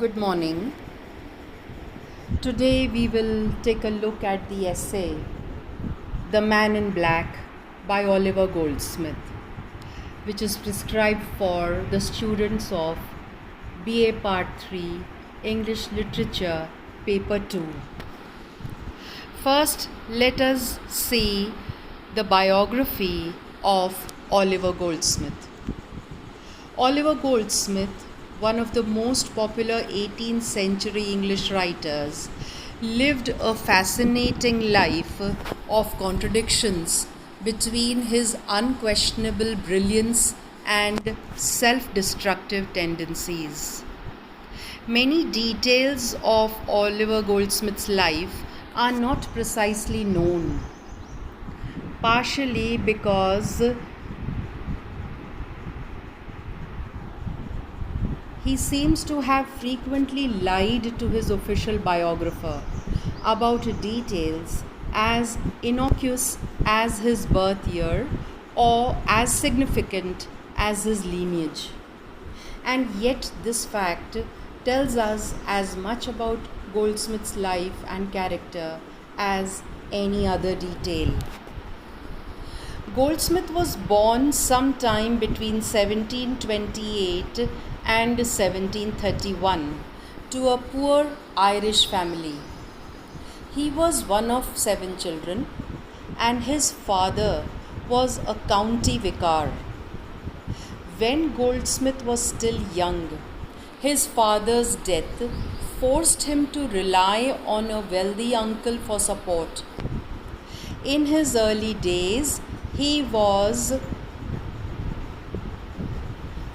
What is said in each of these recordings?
Good morning. Today we will take a look at the essay The Man in Black by Oliver Goldsmith, which is prescribed for the students of BA Part 3 English Literature Paper 2. First, let us see the biography of Oliver Goldsmith. Oliver Goldsmith, one of the most popular 18th century English writers, lived a fascinating life of contradictions between his unquestionable brilliance and self destructive tendencies. Many details of Oliver Goldsmith's life are not precisely known, partially because he seems to have frequently lied to his official biographer about details as innocuous as his birth year or as significant as his lineage. And yet, this fact tells us as much about Goldsmith's life and character as any other detail. Goldsmith was born sometime between 1728 and 1731 to a poor Irish family. He was one of 7 children, and his father was a county vicar. When Goldsmith was still young, his father's death forced him to rely on a wealthy uncle for support. In his early days, he was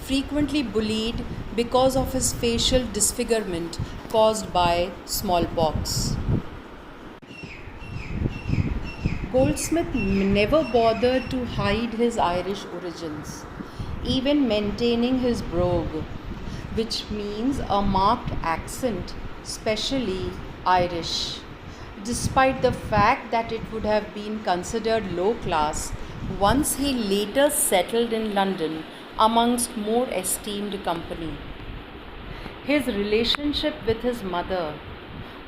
frequently bullied because of his facial disfigurement caused by smallpox. Goldsmith never bothered to hide his Irish origins, even maintaining his brogue, which means a marked accent, specially Irish, despite the fact that it would have been considered low class once he later settled in London amongst more esteemed company. His relationship with his mother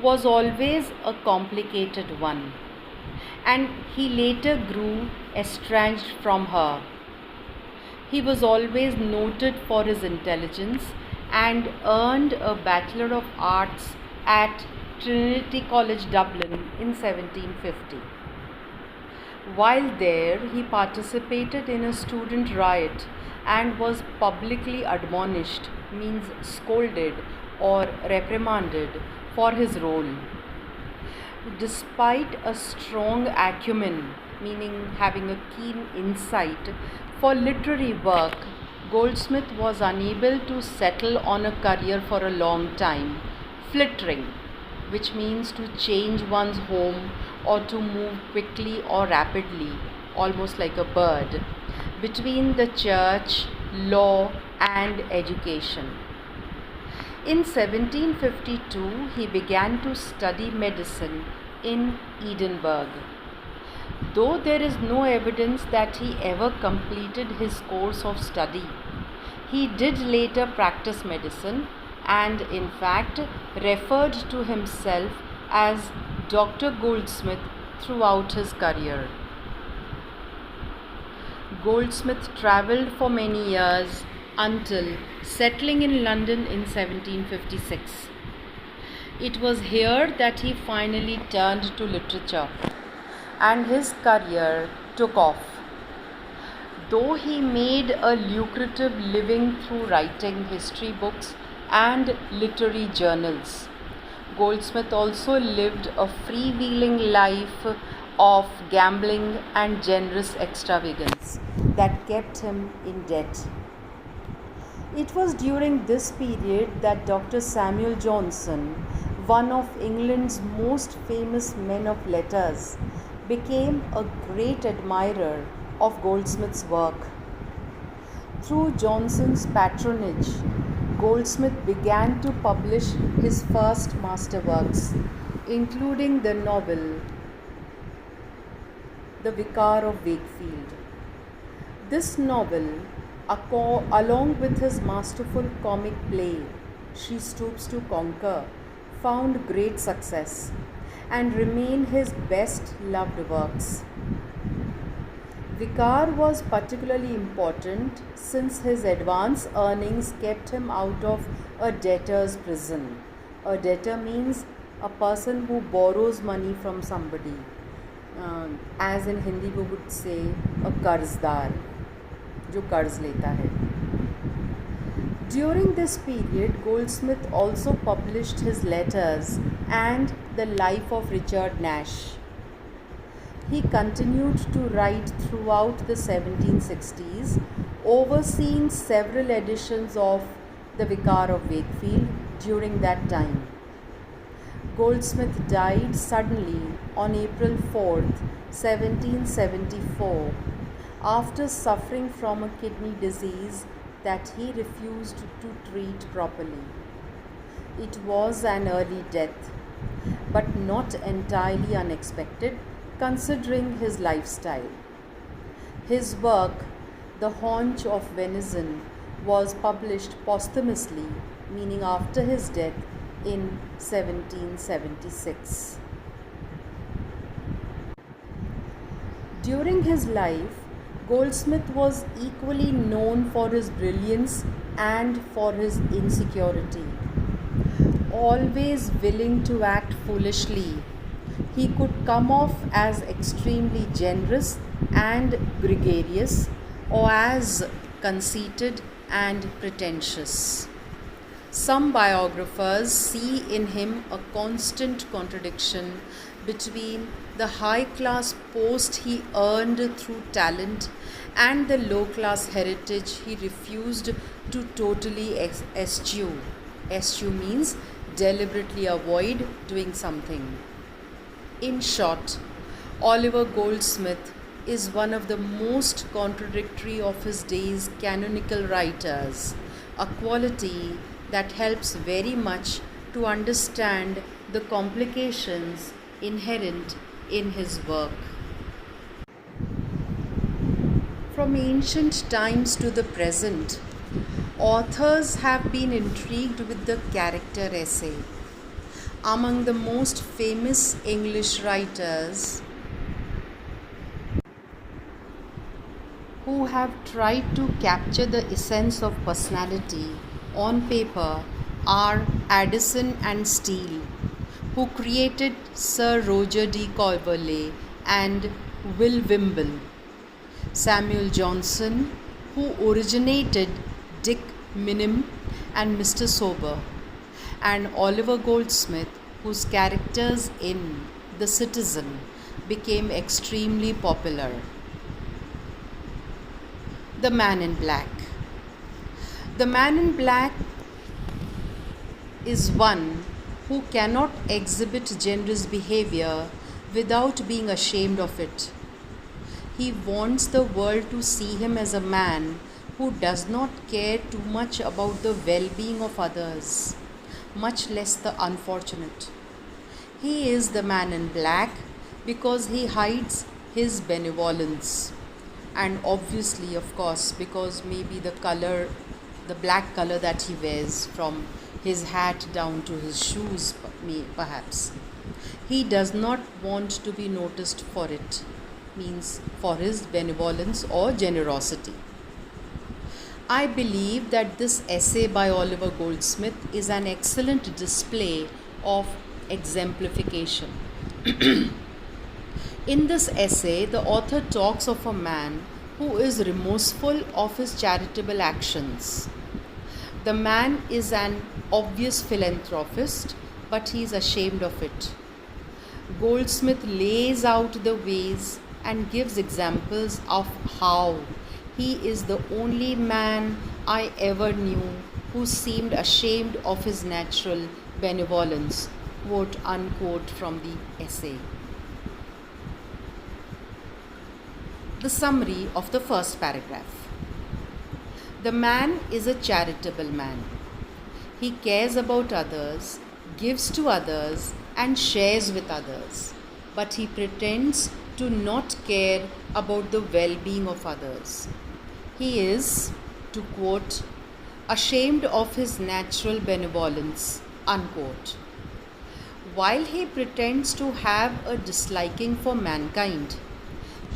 was always a complicated one, and he later grew estranged from her. He was always noted for his intelligence and earned a Bachelor of Arts at Trinity College, Dublin in 1750. While there, he participated in a student riot and was publicly admonished, means scolded or reprimanded, for his role. Despite a strong acumen, meaning having a keen insight for literary work, Goldsmith was unable to settle on a career for a long time, flittering, which means to change one's home or to move quickly or rapidly, almost like a bird, between the church, law, and education. In 1752, he began to study medicine in Edinburgh. Though there is no evidence that he ever completed his course of study, he did later practice medicine and, in fact, referred to himself as Dr. Goldsmith throughout his career. Goldsmith travelled for many years until settling in London in 1756. It was here that he finally turned to literature, and his career took off. Though he made a lucrative living through writing history books and literary journals, Goldsmith also lived a freewheeling life of gambling and generous extravagance that kept him in debt. It was during this period that Dr. Samuel Johnson, one of England's most famous men of letters, became a great admirer of Goldsmith's work. Through Johnson's patronage, Goldsmith began to publish his first masterworks, including the novel The Vicar of Wakefield. This novel, along with his masterful comic play She Stoops to Conquer found great success and remain his best loved works. Vicar was particularly important since his advance earnings kept him out of a debtor's prison. A debtor means a person who borrows money from somebody. As in Hindi we would say a कर्जदार जो कर्ज लेता है. During this period, Goldsmith also published his letters and the life of Richard Nash. He continued to write throughout the 1760s, overseeing several editions of The Vicar of Wakefield during that time. Goldsmith died suddenly on April 4th, 1774, after suffering from a kidney disease that he refused to treat properly. It was an early death, but not entirely unexpected considering his lifestyle. His work, The Haunch of Venison, was published posthumously, meaning after his death in 1776. During his life, Goldsmith was equally known for his brilliance and for his insecurity. Always willing to act foolishly, he could come off as extremely generous and gregarious, or as conceited and pretentious. Some biographers see in him a constant contradiction between the high-class post he earned through talent and the low-class heritage he refused to totally eschew. Eschew means deliberately avoid doing something. In short, Oliver Goldsmith is one of the most contradictory of his day's canonical writers, a quality that helps very much to understand the complications inherent in his work. From ancient times to the present, authors have been intrigued with the character essay. Among the most famous English writers who have tried to capture the essence of personality on paper are Addison and Steele, who created Sir Roger de Coverley and Will Wimble; Samuel Johnson, who originated Dick Minim and Mr. Sober; and Oliver Goldsmith, whose characters in The Citizen became extremely popular. The Man in Black. The Man in Black is one who cannot exhibit generous behavior without being ashamed of it. He wants the world to see him as a man who does not care too much about the well-being of others, much less the unfortunate. He is the man in black because he hides his benevolence, and obviously, of course, because maybe the black color that he wears, from his hat down to his shoes, perhaps. He does not want to be noticed for it, means for his benevolence or generosity. I believe that this essay by Oliver Goldsmith is an excellent display of exemplification. In this essay, the author talks of a man who is remorseful of his charitable actions. The man is an obvious philanthropist, but he is ashamed of it. Goldsmith lays out the ways and gives examples of how he is the only man I ever knew who seemed ashamed of his natural benevolence, quote unquote from the essay. The summary of the first paragraph. The man is a charitable man. He cares about others, gives to others, and shares with others, but he pretends to not care about the well-being of others. He is, to quote, ashamed of his natural benevolence, unquote. While he pretends to have a disliking for mankind,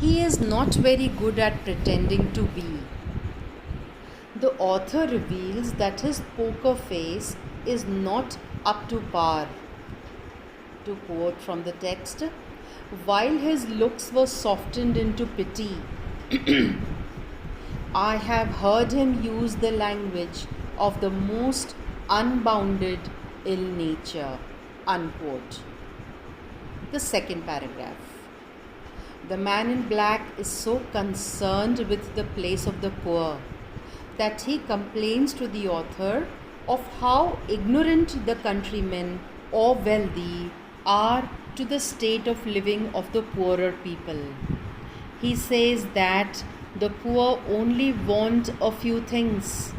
he is not very good at pretending to be. The author reveals that his poker face is not up to par. To quote from the text, while his looks were softened into pity, I have heard him use the language of the most unbounded ill nature. Unquote. The second paragraph. The man in black is so concerned with the place of the poor that he complains to the author of how ignorant the countrymen or wealthy are to the state of living of the poorer people. He says that the poor only want a few things,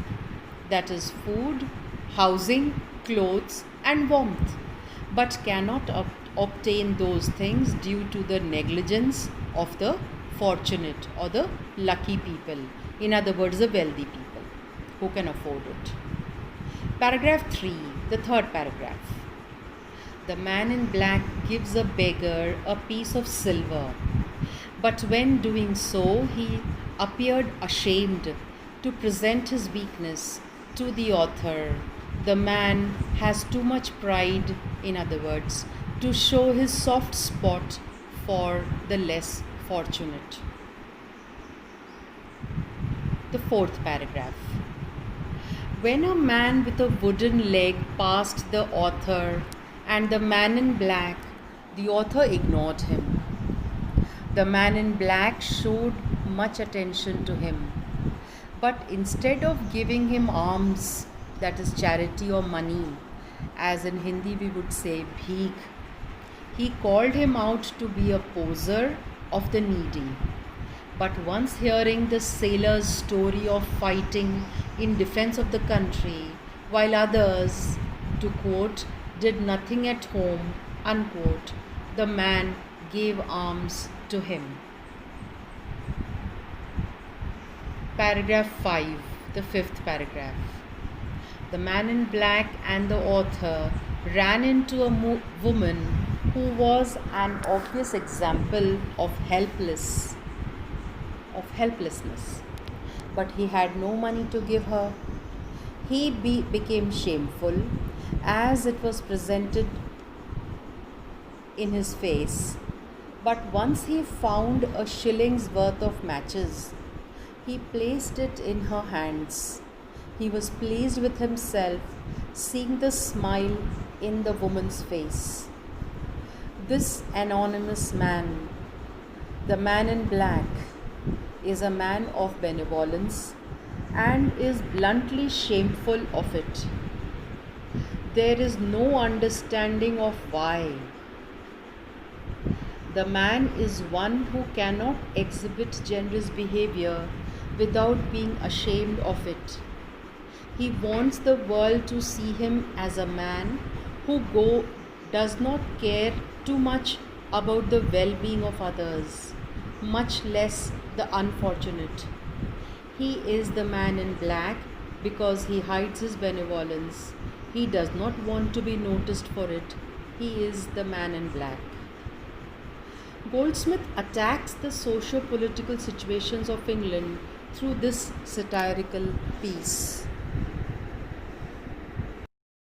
that is, food, housing, clothes, and warmth, but cannot obtain those things due to the negligence of the fortunate or the lucky people. In other words, the wealthy people who can afford it. Paragraph 3, the third paragraph. The man in black gives a beggar a piece of silver, but when doing so, he appeared ashamed to present his weakness to the author. The man has too much pride, in other words, to show his soft spot for the less fortunate. The fourth paragraph. When a man with a wooden leg passed the author and the man in black, the author ignored him. The man in black showed much attention to him, but instead of giving him alms, that is charity or money, as in Hindi we would say bheek, he called him out to be a poser of the needy. But once hearing the sailor's story of fighting in defense of the country, while others, to quote, did nothing at home, unquote, the man gave alms to him. Paragraph 5, the fifth paragraph. The man in black and the author ran into a woman who was an obvious example of helplessness, but he had no money to give her. He became shameful as it was presented in his face, but once he found a shilling's worth of matches, he placed it in her hands. He was pleased with himself, seeing the smile in the woman's face. This anonymous man, the man in black, is a man of benevolence and is bluntly shameful of it. There is no understanding of why. The man is one who cannot exhibit generous behavior without being ashamed of it. He wants the world to see him as a man who does not care too much about the well-being of others, much less the unfortunate. He is the man in black because he hides his benevolence. He does not want to be noticed for it. He is the man in black. Goldsmith attacks the socio-political situations of England through this satirical piece.